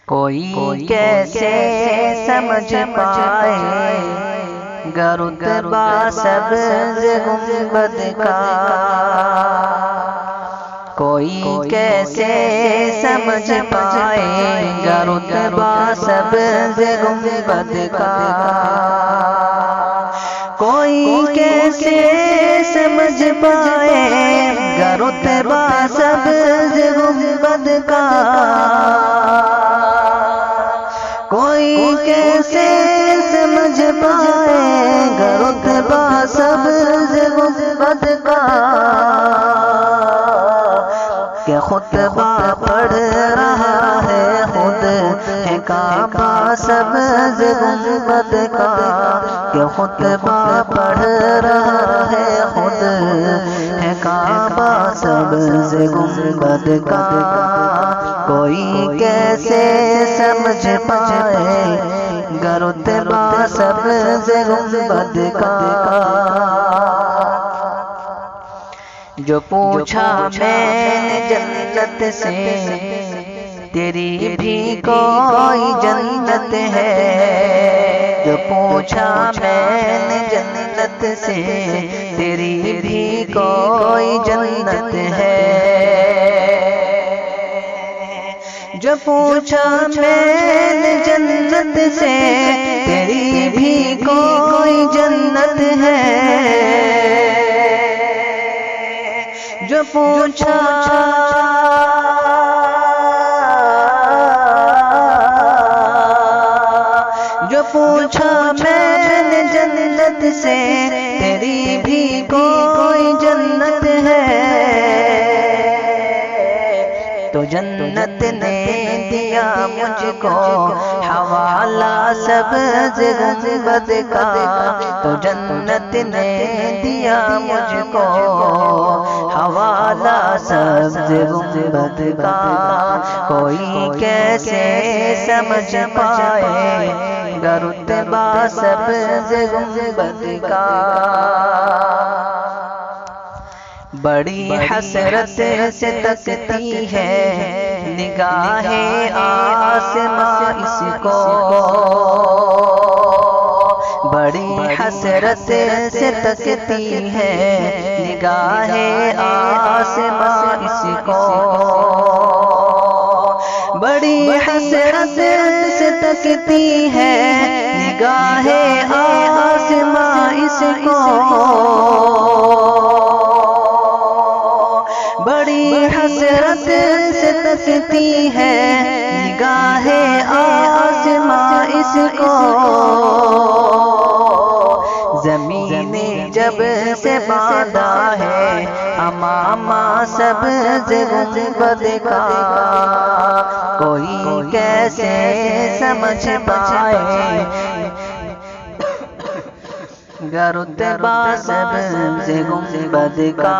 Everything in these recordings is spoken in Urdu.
کوئی کیسے سمجھ پائے گا رتبہ سبز گنبد کا، کوئی کیسے سمجھ پائے گا رتبہ سبز گنبد کا، کوئی کیسے سمجھ پائے گا رتبہ سبز گنبد کا، کوئی کیسے سمجھ پائے گا رتبہ سبز گنبد کا، کہ خطبہ پڑھ رہا ہے خود ہے کعبہ سبز گنبد کا، کہ خطبہ پڑھ رہا ہے خود ہے کعبہ سبز گنبد کا، کوئی کیسے سمجھ پائے گا رتبہ سبز گنبد کا۔ جو پوچھا میں نے جنت سے تیری بھی کوئی جنت ہے، جو پوچھا میں نے جنت سے تیری بھی کوئی جنت ہے، جو پوچھا میں نے جنت سے تیری بھی کوئی جنت ہے، جو پوچھا میں نے جنت سے تیری بھی کوئی جنت ہے، تو جنت نے دیا مجھ کو حوالہ سبز گنبد کا، تو جنت نے دیا مجھ کو حوالہ سبز گنبد کا، کوئی کیسے سمجھ پائے گا رتبہ سبز گنبد کا۔ بڑی حسرت سے تکتی ہے نگاہ آسماں اس کو، بڑی حسرت سے تکتی ہے نگاہ آسماں اس کو، بڑی حسرت سے تکتی ہے نگاہ آسماں اس کو، بڑی حسرت سے تکتی ہے نگاہ آسماں اس کو، زمین جب سے باندھا ہے امامہ سبز گنبد کا، کوئی کیسے سمجھ پائے گا رتبہ سبز گنبد کا،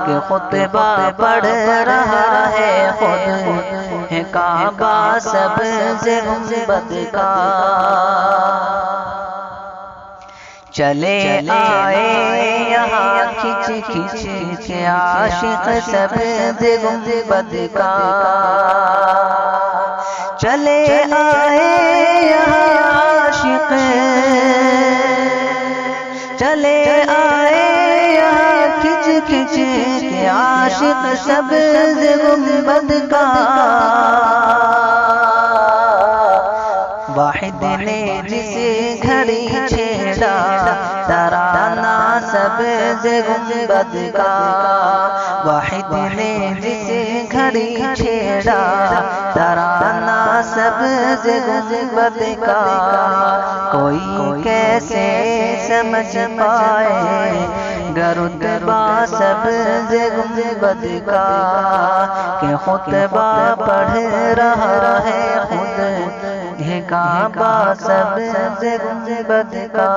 کہ خطبہ پڑھ رہا ہے خود ہے کعبہ سبز گنبد کا، چلے آئے یہاں کھچ کھچ کے عاشق سبز گنبد کا، چلے آئے یہاں عاشق، چلے آئے یہاں کھچ کھچ کے عاشق سبز گنبد کا، واحد نے جس گھڑی چھیڑا ترانہ سبز گنبد کا، واحد نے جس گھڑی چھیڑا ترانہ سبز گنبد کا، کوئی کیسے سمجھ پائے گا رتبہ سبز گنبد کا، کہ خطبہ پڑھ رہا ہے خود ہے کعبہ سبز گنبد کا۔